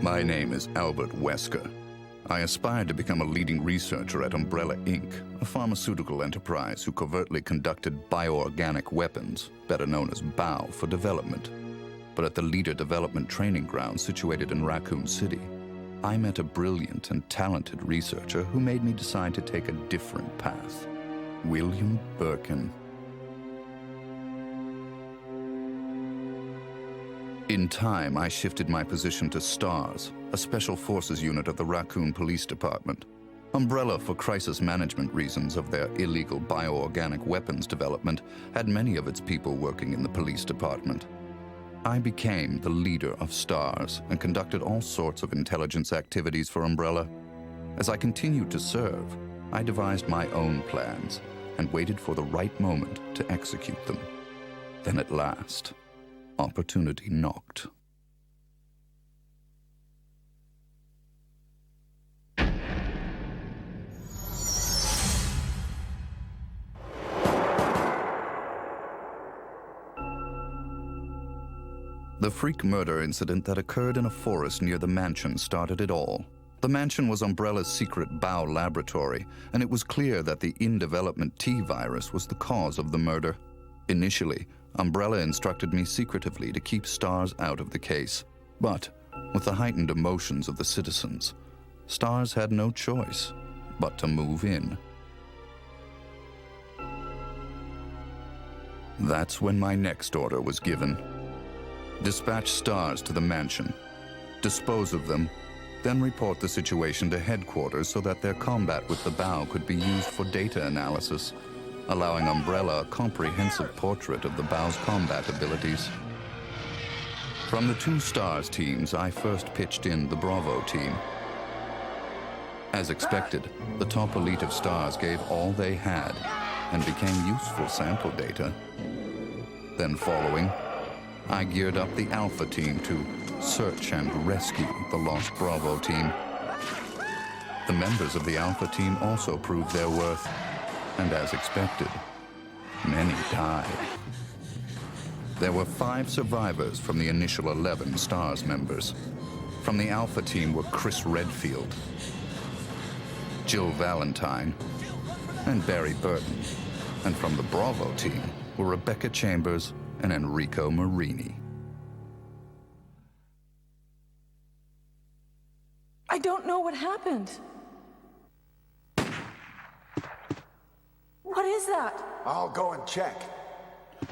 My name is Albert Wesker. I aspired to become a leading researcher at Umbrella Inc., a pharmaceutical enterprise who covertly conducted bioorganic weapons, better known as BOW, for development. But at the Leader Development Training Ground situated in Raccoon City, I met a brilliant and talented researcher who made me decide to take a different path. William Birkin. In time, I shifted my position to STARS, a special forces unit of the Raccoon Police Department. Umbrella, for crisis management reasons of their illegal bioorganic weapons development, had many of its people working in the police department. I became the leader of STARS and conducted all sorts of intelligence activities for Umbrella. As I continued to serve, I devised my own plans and waited for the right moment to execute them. Then at last, opportunity knocked. The freak murder incident that occurred in a forest near the mansion started it all. The mansion was Umbrella's secret BOW laboratory, and it was clear that the in-development T virus was the cause of the murder. Initially, Umbrella instructed me secretively to keep STARS out of the case. But, with the heightened emotions of the citizens, STARS had no choice but to move in. That's when my next order was given. Dispatch STARS to the mansion, dispose of them, then report the situation to headquarters so that their combat with the BOW could be used for data analysis, allowing Umbrella a comprehensive portrait of the BOW's combat abilities. From the two STARS teams, I first pitched in the Bravo team. As expected, the top elite of STARS gave all they had and became useful sample data. Then following, I geared up the Alpha team to search and rescue the lost Bravo team. The members of the Alpha team also proved their worth, and as expected, many died. There were 5 survivors from the initial 11 STARS members. From the Alpha team were Chris Redfield, Jill Valentine, and Barry Burton. And from the Bravo team were Rebecca Chambers and Enrico Marini. I don't know what happened. What is that? I'll go and check.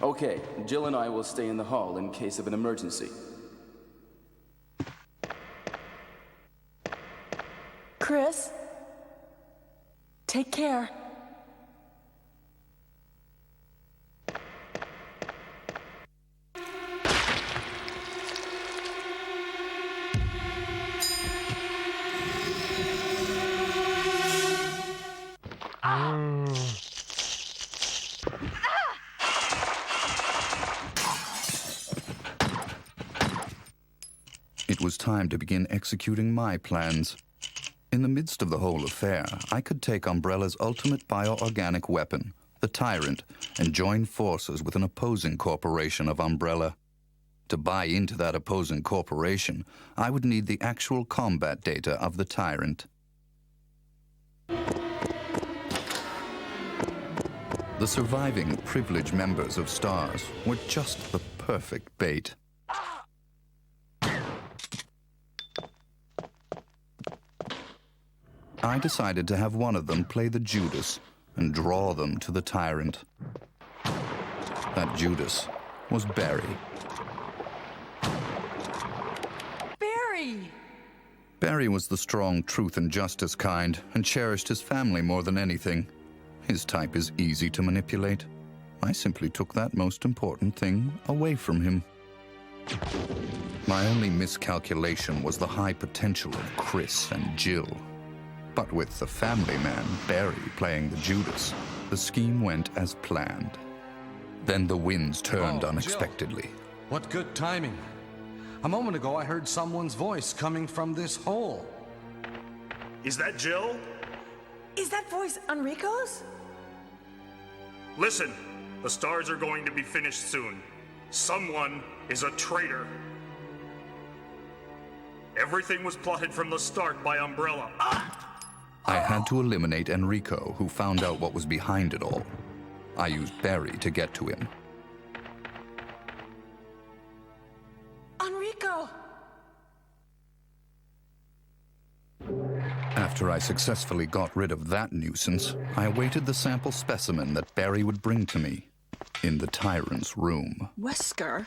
Okay, Jill and I will stay in the hall in case of an emergency. Chris, take care. It was time to begin executing my plans. In the midst of the whole affair, I could take Umbrella's ultimate bioorganic weapon, the Tyrant, and join forces with an opposing corporation of Umbrella. To buy into that opposing corporation, I would need the actual combat data of the Tyrant. The surviving privileged members of STARS were just the perfect bait. I decided to have one of them play the Judas and draw them to the Tyrant. That Judas was Barry. Barry! Barry was the strong truth and justice kind and cherished his family more than anything. His type is easy to manipulate. I simply took that most important thing away from him. My only miscalculation was the high potential of Chris and Jill. But with the family man, Barry, playing the Judas, the scheme went as planned. Then the winds turned unexpectedly. Jill. What good timing. A moment ago, I heard someone's voice coming from this hole. Is that Jill? Is that voice Enrico's? Listen, the stars are going to be finished soon. Someone is a traitor. Everything was plotted from the start by Umbrella. I had to eliminate Enrico, who found out what was behind it all. I used Barry to get to him. Enrico! After I successfully got rid of that nuisance, I awaited the sample specimen that Barry would bring to me in the Tyrant's room. Wesker?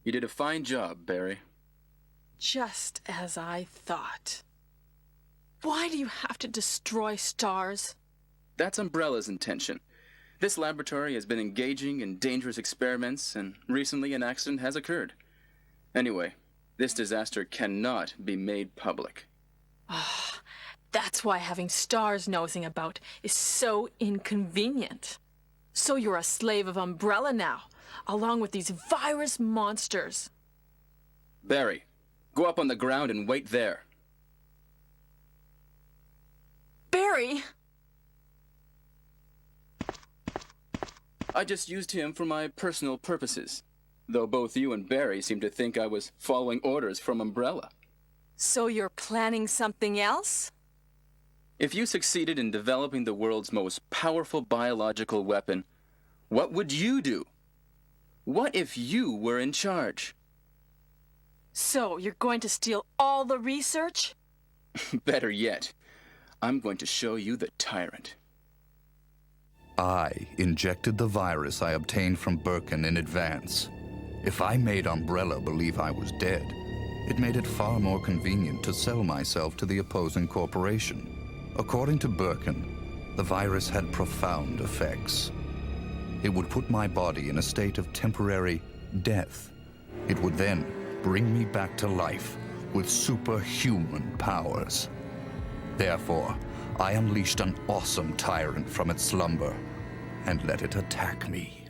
You did a fine job, Barry. Just as I thought. Why do you have to destroy stars? That's Umbrella's intention. This laboratory has been engaging in dangerous experiments, and recently an accident has occurred. Anyway, this disaster cannot be made public. That's why having stars nosing about is so inconvenient. So you're a slave of Umbrella now, along with these virus monsters. Barry, go up on the ground and wait there. Barry! I just used him for my personal purposes, though both you and Barry seem to think I was following orders from Umbrella. So you're planning something else? If you succeeded in developing the world's most powerful biological weapon, what would you do? What if you were in charge? So you're going to steal all the research? Better yet, I'm going to show you the Tyrant. I injected the virus I obtained from Birkin in advance. If I made Umbrella believe I was dead, it made it far more convenient to sell myself to the opposing corporation. According to Birkin, the virus had profound effects. It would put my body in a state of temporary death. It would then bring me back to life with superhuman powers. Therefore, I unleashed an awesome tyrant from its slumber and let it attack me.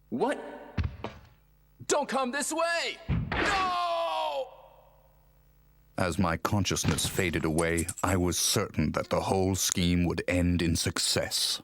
What? Don't come this way! No! As my consciousness faded away, I was certain that the whole scheme would end in success.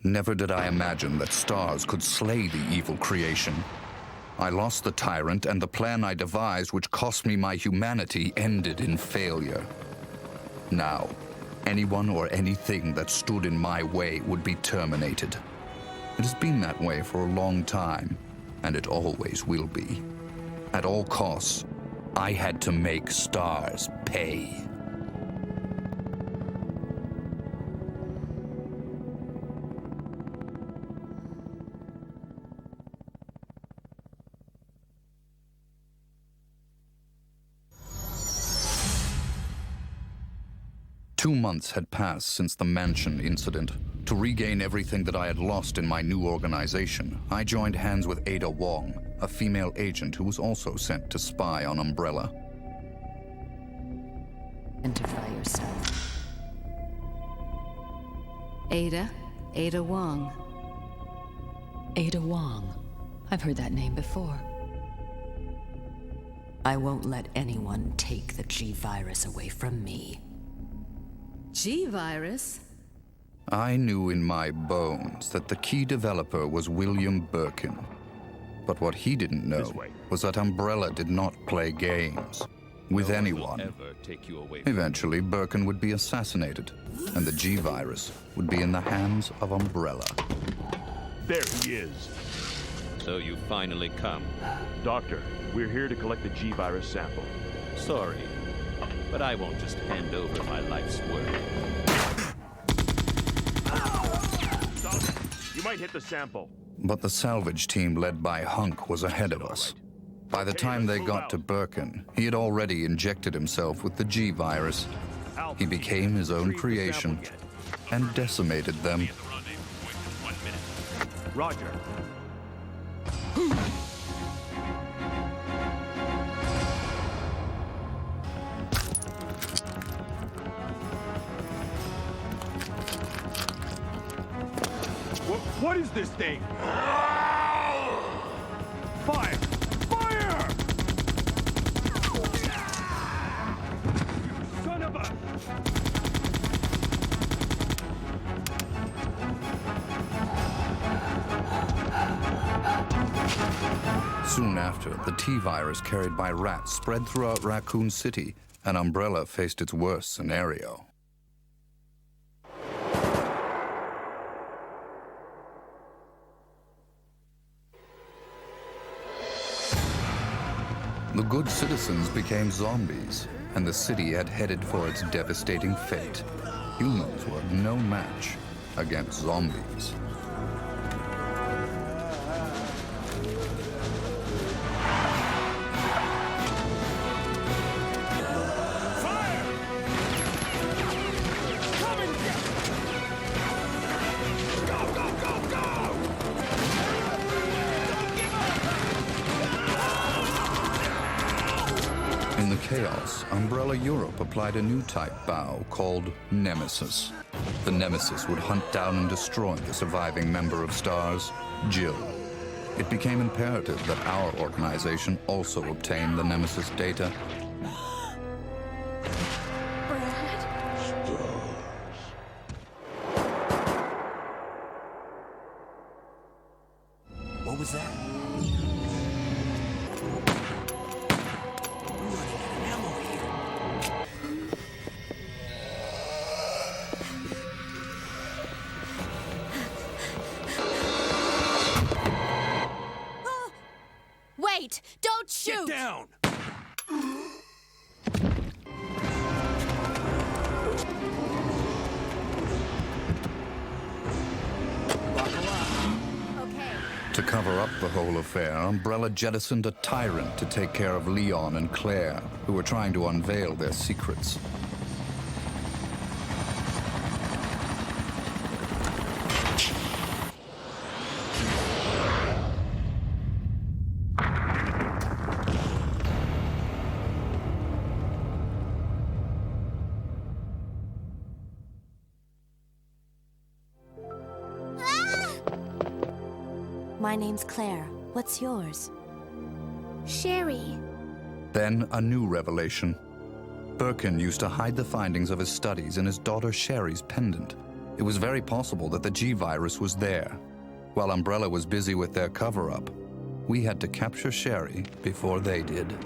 Never did I imagine that stars could slay the evil creation. I lost the tyrant, and the plan I devised, which cost me my humanity, ended in failure. Now, anyone or anything that stood in my way would be terminated. It has been that way for a long time, and it always will be. At all costs, I had to make stars pay. Two months had passed since the mansion incident. To regain everything that I had lost in my new organization, I joined hands with Ada Wong, a female agent who was also sent to spy on Umbrella. Identify yourself. Ada Wong. Ada Wong. I've heard that name before. I won't let anyone take the G-Virus away from me. G-Virus? I knew in my bones that the key developer was William Birkin. But what he didn't know was that Umbrella did not play games with anyone. Eventually, Birkin would be assassinated, and the G-Virus would be in the hands of Umbrella. There he is. So you finally come. Doctor, we're here to collect the G-Virus sample. Sorry, but I won't just hand over my life's work. Stop. You might hit the sample. But the salvage team led by Hunk was ahead of us. By the time they got to Birkin, he had already injected himself with the G-Virus. He became his own creation and decimated them Roger. What is this thing? Fire! Fire! Son of a... Soon after, the T-virus carried by rats spread throughout Raccoon City, and Umbrella faced its worst scenario. The good citizens became zombies, and the city had headed for its devastating fate. Humans were no match against zombies. In the chaos, Umbrella Europe applied a new type bow called Nemesis. The Nemesis would hunt down and destroy the surviving member of STARS, Jill. It became imperative that our organization also obtain the Nemesis data. What was that? Wait! Don't shoot! Get down! To cover up the whole affair, Umbrella jettisoned a tyrant to take care of Leon and Claire, who were trying to unveil their secrets. My name's Claire. What's yours? Sherry. Then a new revelation. Birkin used to hide the findings of his studies in his daughter Sherry's pendant. It was very possible that the G-virus was there. While Umbrella was busy with their cover-up, we had to capture Sherry before they did.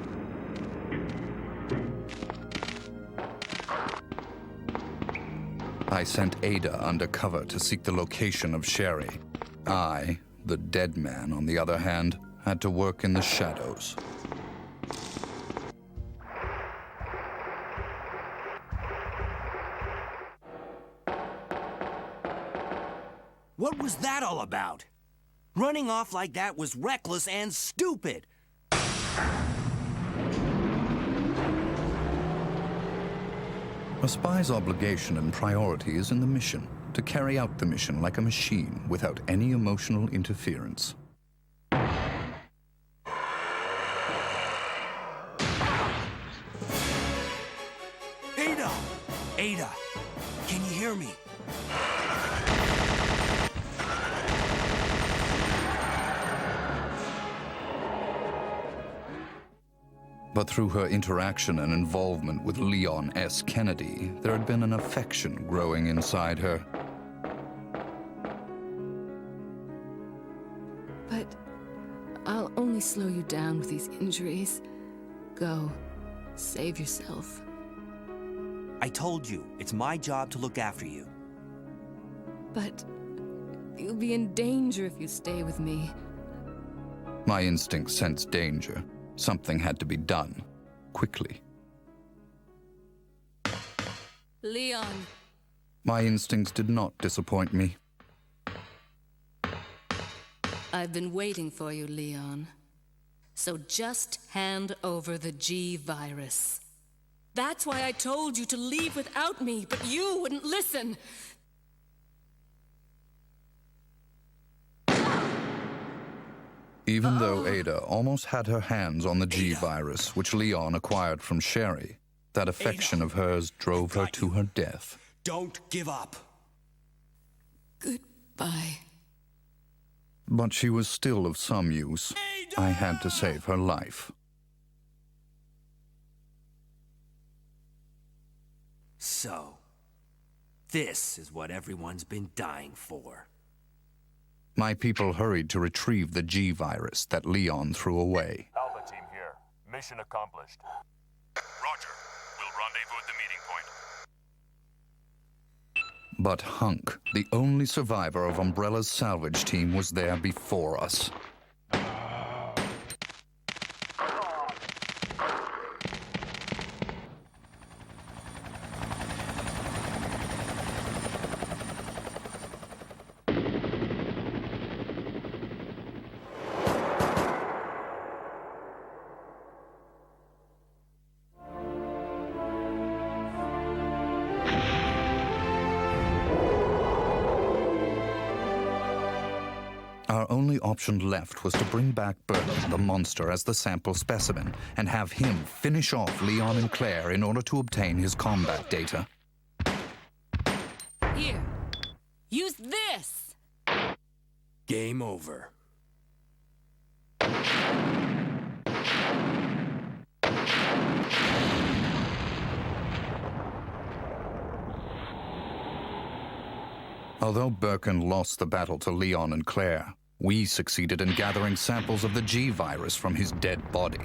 I sent Ada undercover to seek the location of Sherry. I, the dead man, on the other hand, had to work in the shadows. What was that all about? Running off like that was reckless and stupid. A spy's obligation and priority is in the mission, to carry out the mission like a machine without any emotional interference. Ada! Ada! Can you hear me? But through her interaction and involvement with Leon S. Kennedy, there had been an affection growing inside her. But I'll only slow you down with these injuries. Go. Save yourself. I told you, it's my job to look after you. But you'll be in danger if you stay with me. My instincts sensed danger. Something had to be done, quickly. Leon. My instincts did not disappoint me. I've been waiting for you, Leon. So just hand over the G-virus. That's why I told you to leave without me, but you wouldn't listen. Even though Ada almost had her hands on the G-Virus, which Leon acquired from Sherry, that affection of hers drove her to her death. Don't give up. Goodbye. But she was still of some use. I had to save her life. So, this is what everyone's been dying for. My people hurried to retrieve the G-Virus that Leon threw away. Alpha team here. Mission accomplished. Roger. We'll rendezvous at the meeting point. But Hunk, the only survivor of Umbrella's salvage team, was there before us. Our only option left was to bring back Birkin, the monster, as the sample specimen, and have him finish off Leon and Claire in order to obtain his combat data. Here. Use this! Game over. Although Birkin lost the battle to Leon and Claire, we succeeded in gathering samples of the G-Virus from his dead body.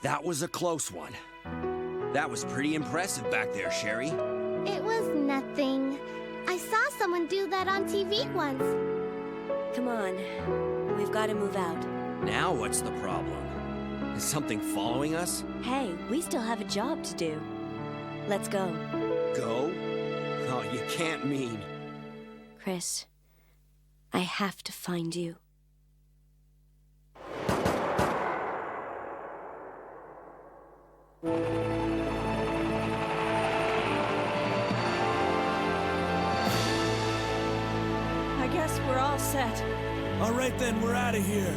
That was a close one. That was pretty impressive back there, Sherry. It was nothing. I saw someone do that on TV once. Come on. We've got to move out. Now what's the problem? Is something following us? Hey, we still have a job to do. Let's go. Go? Oh, you can't mean... Chris, I have to find you. I guess we're all set. All right then, we're out of here.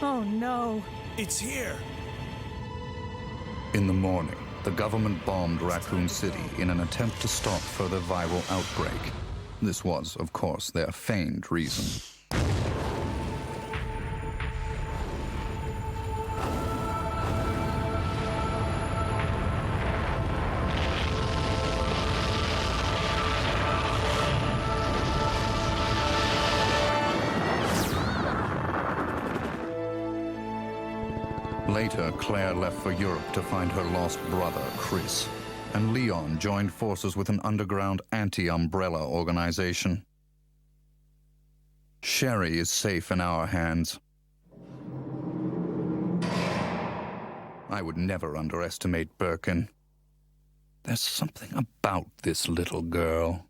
Oh no. It's here. In the morning, the government bombed Raccoon City in an attempt to stop further viral outbreak. This was, of course, their feigned reason. Later, Claire left for Europe to find her lost brother, Chris, and Leon joined forces with an underground anti-Umbrella organization. Sherry is safe in our hands. I would never underestimate Birkin. There's something about this little girl.